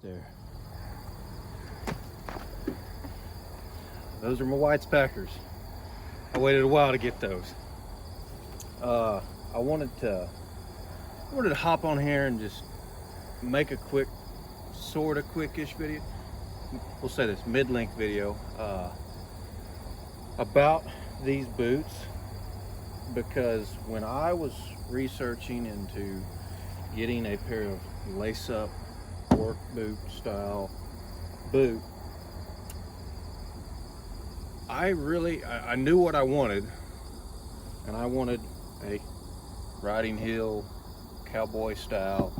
there. Those are my Whites Packers. I waited a while to get those. I wanted to hop on here and just make a quick, sort of quickish video. We'll say this mid-length video about these boots, because when I was researching into getting a pair of lace-up work boot style boot, I knew what I wanted, and I wanted a riding heel cowboy style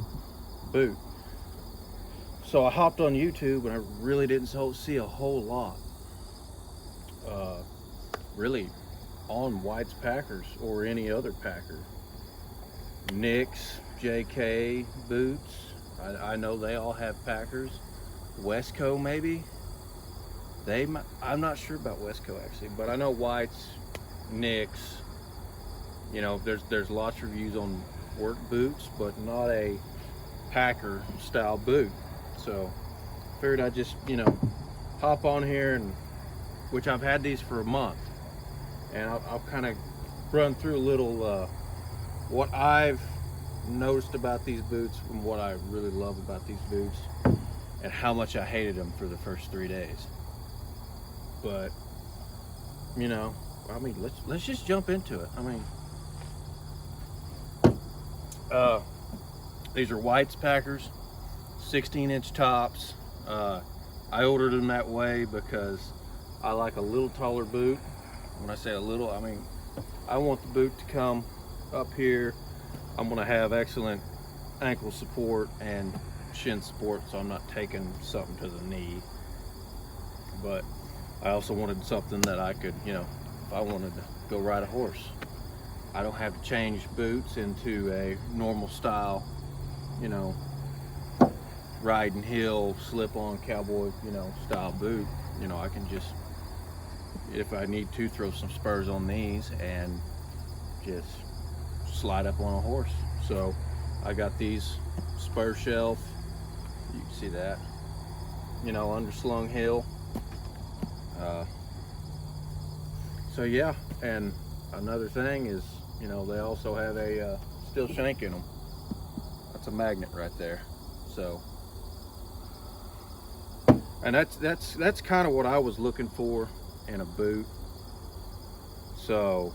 boot. So I hopped on YouTube, and I really didn't see a whole lot really on White's Packers or any other Packer. Nick's, JK boots, I know they all have Packers. Westco maybe, I'm not sure about Westco actually, but I know White's, Nick's, you know, there's lots of reviews on work boots, but not a Packer style boot. So figured I'd just, you know, hop on here, and which I've had these for a month, and I'll kind of run through a little what I've noticed about these boots and what I really love about these boots, and how much I hated them for the first 3 days. But you know, I mean, let's just jump into it. I mean, these are White's Packers, 16-inch tops. I ordered them that way because I like a little taller boot. When I say a little, I mean I want the boot to come up here. I'm going to have excellent ankle support and shin support, so I'm not taking something to the knee. But I also wanted something that I could, you know, if I wanted to go ride a horse, I don't have to change boots into a normal style, you know, riding heel, slip-on cowboy, you know, style boot. You know, I can just, if I need to, throw some spurs on these and just slide up on a horse. So I got these spur shelf, you can see that, you know, underslung heel. So yeah, and another thing is, you know, they also have a steel shank in them. That's a magnet right there. So, and that's kind of what I was looking for in a boot. So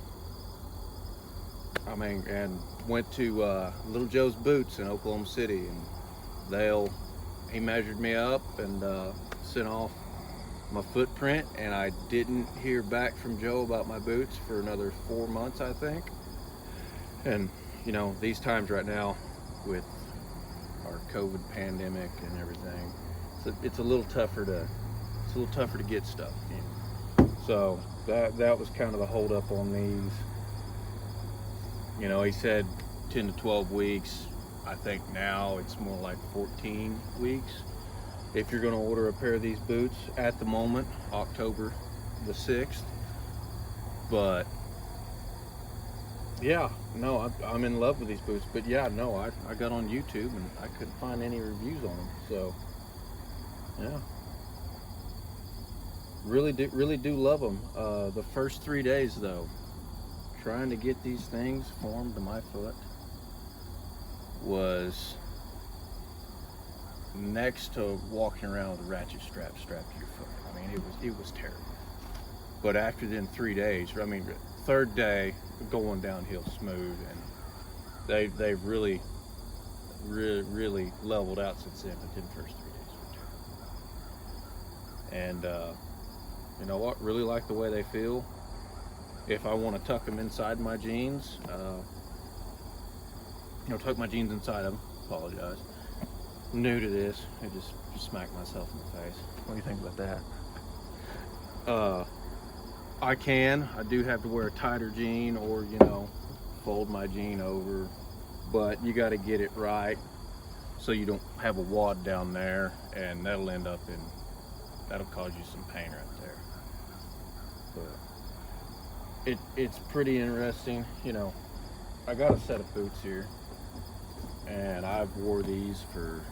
I mean, and went to Little Joe's Boots in Oklahoma City, and he measured me up and sent off my footprint, and I didn't hear back from Joe about my boots for another 4 months, I think. And you know, these times right now with our COVID pandemic and everything, it's a little tougher to get stuff, you know? So that was kind of the hold up on these. You know, he said 10 to 12 weeks. I think now it's more like 14 weeks if you're going to order a pair of these boots at the moment, October the 6th. But yeah, no, I'm in love with these boots. But yeah, no, I got on YouTube and I couldn't find any reviews on them. So yeah, really do love them. The first 3 days though, trying to get these things formed to my foot was next to walking around with a ratchet strap strapped to your foot. I mean, it was terrible. But after then 3 days, I mean, third day going downhill smooth, and they've really leveled out since then. But the first 3 days were terrible. And you know what? Really like the way they feel. If I want to tuck them inside my jeans, you know, tuck my jeans inside them. Apologize. I'm new to this. I just smacked myself in the face. What do you think about that? I do have to wear a tighter jean, or, you know, fold my jean over, but you got to get it right so you don't have a wad down there, and that'll cause you some pain right there. But it's pretty interesting. You know, I got a set of boots here, and I've wore these for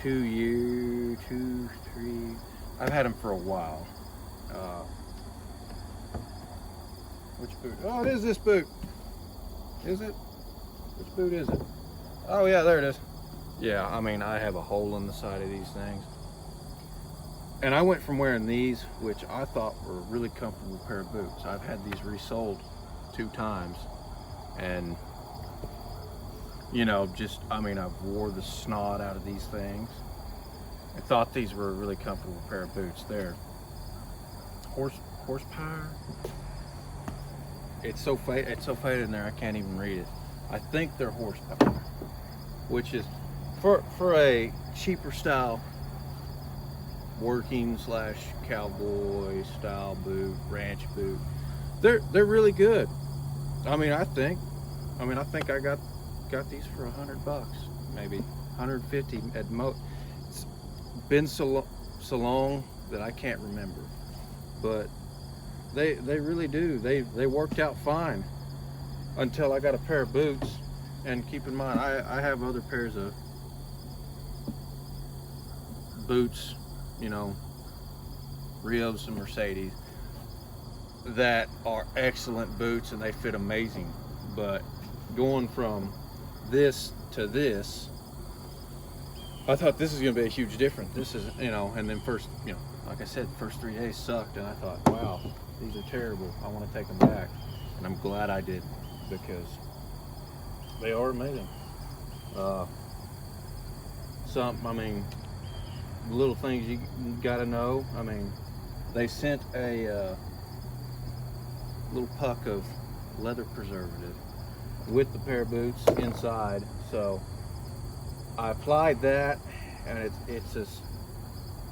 2 years, 2, 3. I've had them for a while. Which boot? Oh, it is this boot. Is it? Which boot is it? Oh yeah, there it is. Yeah, I mean, I have a hole in the side of these things. And I went from wearing these, which I thought were a really comfortable pair of boots. I've had these resold 2 times. And, you know, just, I mean, I've wore the snot out of these things. I thought these were a really comfortable pair of boots. They're horsepower. It's so faded in there I can't even read it. I think they're horsepower, which is for a cheaper style working / cowboy style boot, ranch boot. They're really good. I mean, I think I got these for $100, maybe 150 at most. It's been so long that I can't remember, but they really do. They worked out fine until I got a pair of boots. And keep in mind, I have other pairs of boots, you know, Rios and Mercedes, that are excellent boots and they fit amazing. But going from this to this, I thought this is going to be a huge difference. This is, you know, and then first, you know, like I said, first 3 days sucked, and I thought, wow, these are terrible. I want to take them back, and I'm glad I did, because they are amazing. I mean, little things you got to know. I mean, they sent a little puck of leather preservative with the pair of boots inside, so I applied that, and it just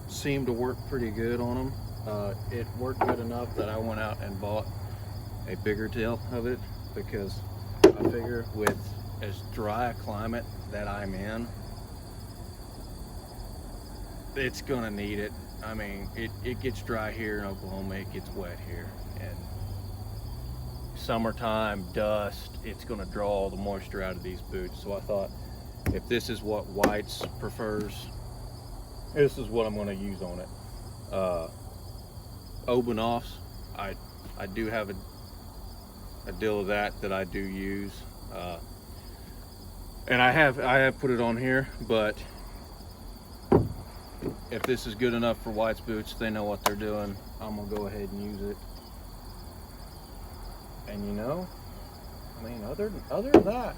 seemed to work pretty good on them. It worked good enough that I went out and bought a bigger tail of it, because I figure with as dry a climate that I'm in, it's gonna need it. I mean, it gets dry here in Oklahoma, it gets wet here, and summertime dust, it's gonna draw all the moisture out of these boots. So I thought, if this is what Whites prefers, this is what I'm gonna use on it. Oben-Offs, I do have a deal of that I do use, and I have put it on here. But if this is good enough for White's boots, they know what they're doing, I'm gonna go ahead and use it. And you know, I mean, other than that,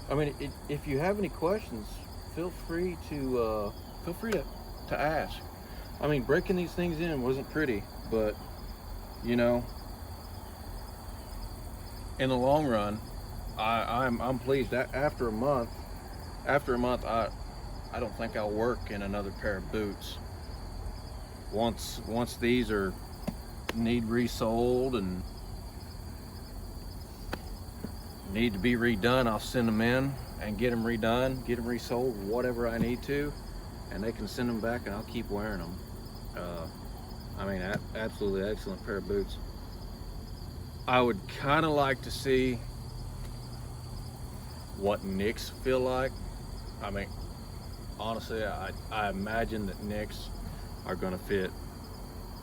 I mean, if you have any questions, feel free to ask. I mean, breaking these things in wasn't pretty, but you know, in the long run, I'm pleased. After a month, I don't think I'll work in another pair of boots. Once these need resoled and need to be redone, I'll send them in and get them redone, get them resoled, whatever I need to, and they can send them back and I'll keep wearing them. I mean, absolutely excellent pair of boots. I would kind of like to see what Nicks feel like. I mean, honestly, I imagine that Nicks are going to fit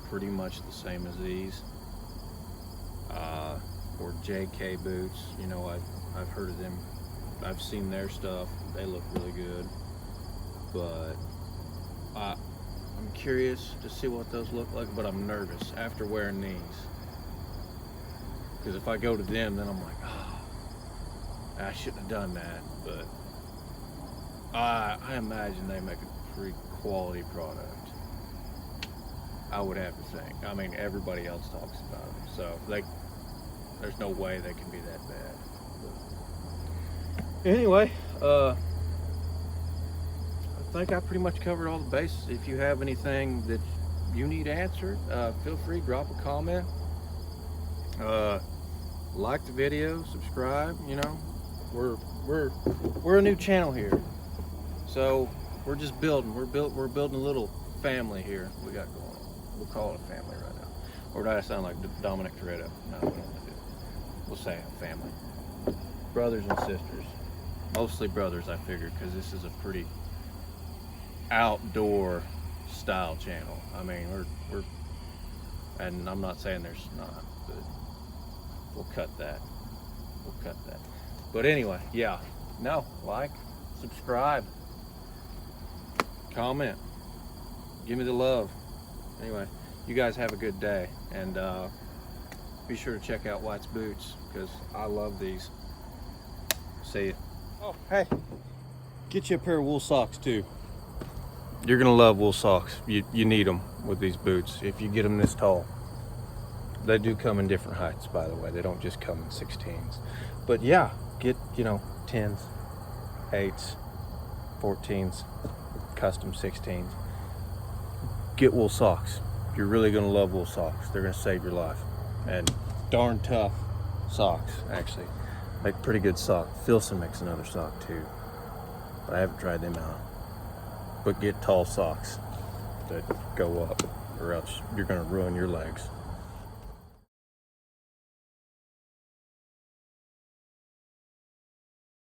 pretty much the same as these. Or JK boots, you know, I've heard of them. I've seen their stuff. They look really good. But I'm curious to see what those look like, but I'm nervous after wearing these. Because if I go to them, then I'm like, oh, I shouldn't have done that. But I imagine they make a pretty quality product. I would have to think. I mean, everybody else talks about them, so there's no way they can be that bad. But anyway, I think I pretty much covered all the bases. If you have anything that you need answered, feel free, drop a comment. Like the video, subscribe. You know, we're a new channel here, so we're just building. We're building a little family here. We got going on. We'll call it a family right now. Or do I sound like Dominic Toretto? No, we don't want to do it. We'll say a family, brothers and sisters, mostly brothers. I figured, because this is a pretty outdoor style channel. I mean, we're and I'm not saying there's not, but we'll cut that. We'll cut that. But anyway, yeah. No, like, subscribe, comment, give me the love. Anyway, you guys have a good day, and be sure to check out White's Boots, because I love these. See you. Oh, hey, get you a pair of wool socks too. You're gonna love wool socks. You need them with these boots if you get them this tall. They do come in different heights, by the way. They don't just come in 16s. But yeah, get, 10s, 8s, 14s, custom 16s. Get wool socks. You're really gonna love wool socks. They're gonna save your life. And darn tough socks, actually. Make pretty good sock. Filson makes another sock too, but I haven't tried them out. But get tall socks that go up, or else you're gonna ruin your legs.